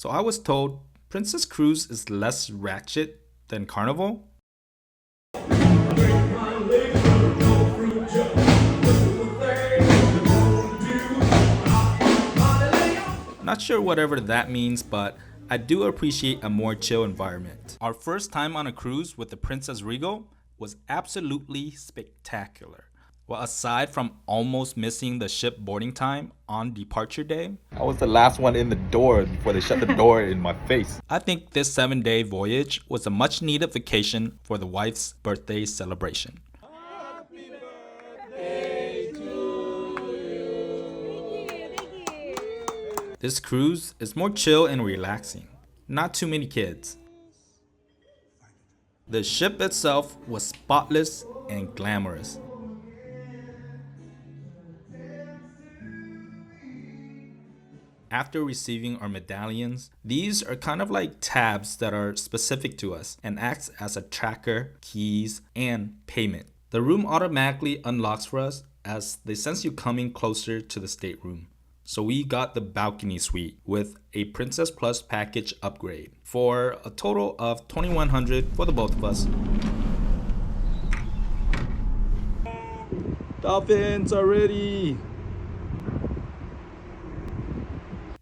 So I was told Princess Cruise is less ratchet than Carnival. Not sure whatever that means, but I do appreciate a more chill environment. Our first time on a cruise with the Princess Regal was absolutely spectacular. Well, aside from almost missing the ship boarding time on departure day, I was the last one in the door before they shut the door in my face. I think this 7-day voyage was a much needed vacation for the wife's birthday celebration. Happy birthday to you. This cruise is more chill and relaxing. Not too many kids. The ship itself was spotless and glamorous. After receiving our medallions, these are kind of like tabs that are specific to us and acts as a tracker, keys, and payment. The room automatically unlocks for us as they sense you coming closer to the stateroom. So we got the balcony suite with a Princess Plus package upgrade for a total of $2,100 for the both of us. Dolphins are ready.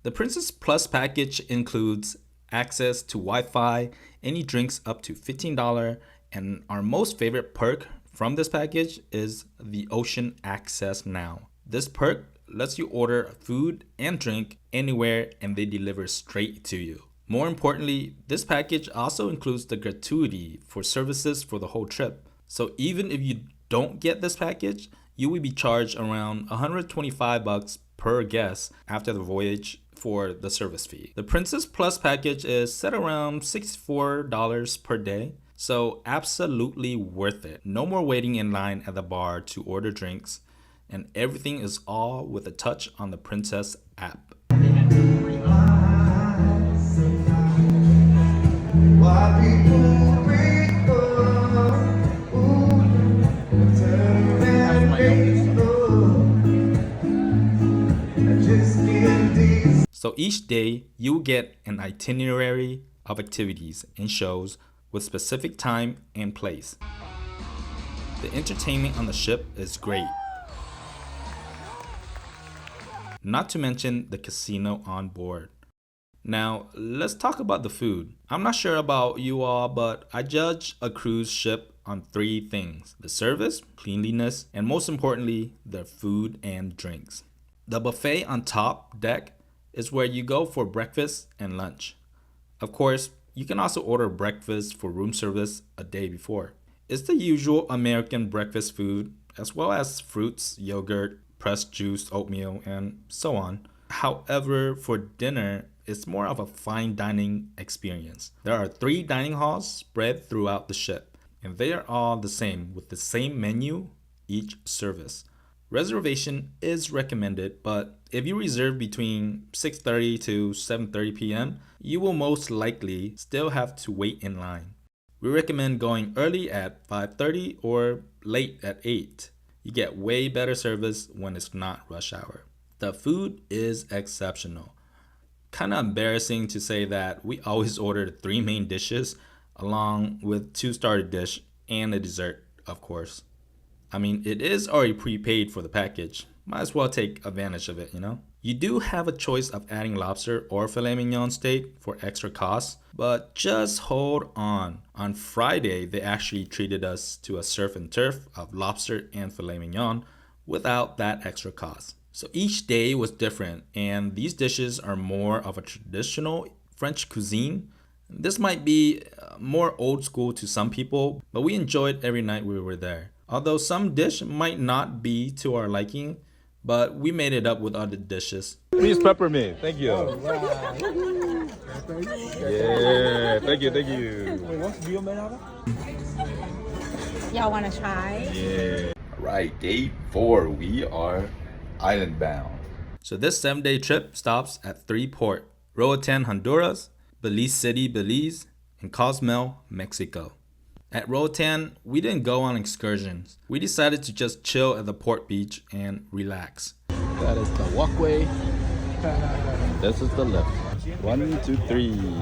The Princess Plus package includes access to Wi-Fi, any drinks up to $15, and our most favorite perk from this package is the Ocean Access Now. This perk lets you order food and drink anywhere and they deliver straight to you. More importantly, this package also includes the gratuity for services for the whole trip. So even if you don't get this package, you will be charged around $125 per guest after the voyage for the service fee. The Princess Plus package is set around $64 per day, so absolutely worth it. No more waiting in line at the bar to order drinks, and everything is all with a touch on the Princess app. So each day you get an itinerary of activities and shows with specific time and place. The entertainment on the ship is great. Not to mention the casino on board. Now, let's talk about the food. I'm not sure about you all, but I judge a cruise ship on 3 things: the service, cleanliness, and most importantly, the food and drinks. The buffet on top deck is where you go for breakfast and lunch. Of course, you can also order breakfast for room service a day before. It's the usual American breakfast food, as well as fruits, yogurt, pressed juice, oatmeal, and so on. However, for dinner, it's more of a fine dining experience. There are 3 dining halls spread throughout the ship, and they are all the same with the same menu each service. Reservation is recommended, but if you reserve between 6:30 to 7:30 p.m., you will most likely still have to wait in line. We recommend going early at 5:30 or late at 8. You get way better service when it's not rush hour. The food is exceptional. Kind of embarrassing to say that we always ordered 3 main dishes along with 2 starter dish and a dessert, of course. I mean, it is already prepaid for the package. Might as well take advantage of it, you know? You do have a choice of adding lobster or filet mignon steak for extra costs, but just hold on. On Friday, they actually treated us to a surf and turf of lobster and filet mignon without that extra cost. So each day was different, and these dishes are more of a traditional French cuisine. This might be more old school to some people, but we enjoyed every night we were there. Although some dish might not be to our liking, but we made it up with other dishes. Please pepper me. Thank you. Yeah, thank you, thank you. Wait, what's the deal made out of? Y'all want to try? Yeah. All right, day 4. We are island bound. So this 7-day trip stops at 3 ports: Roatan, Honduras, Belize City, Belize, and Cozumel, Mexico. At Roatan, we didn't go on excursions. We decided to just chill at the port beach and relax. That is the walkway. This is the lift. 1, 2, 3.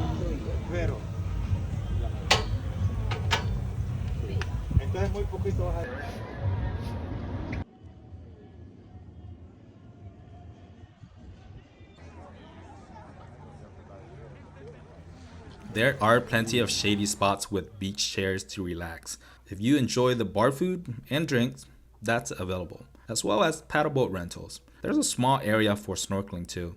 There are plenty of shady spots with beach chairs to relax. If you enjoy the bar food and drinks, that's available, as well as paddle boat rentals. There's a small area for snorkeling too.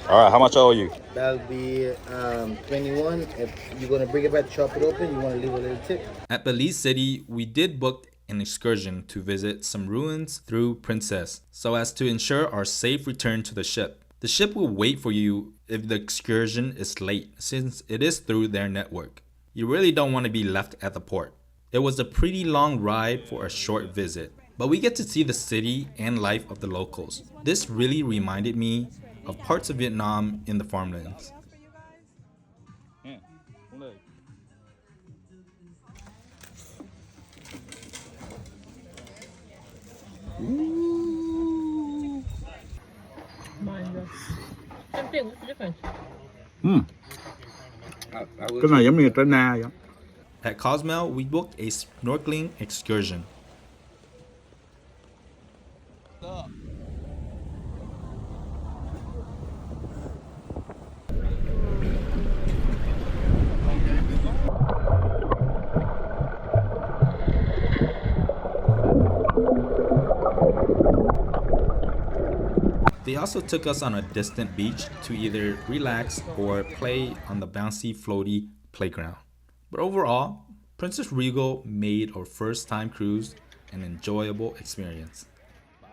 All right, how much I owe you? That'll be 21. If you're gonna bring it back, chop it open, you wanna leave a little tip. At Belize City, we did book an excursion to visit some ruins through Princess so as to ensure our safe return to the ship. The ship will wait for you if the excursion is late since it is through their network. You really don't want to be left at the port. It was a pretty long ride for a short visit, but we get to see the city and life of the locals. This really reminded me of parts of Vietnam in the farmlands. Same thing, what's the difference? Cái này giống như trái na vậy. At Cozumel, we booked a snorkeling excursion. They also took us on a distant beach to either relax or play on the bouncy floaty playground. But overall, Princess Regal made our first time cruise an enjoyable experience.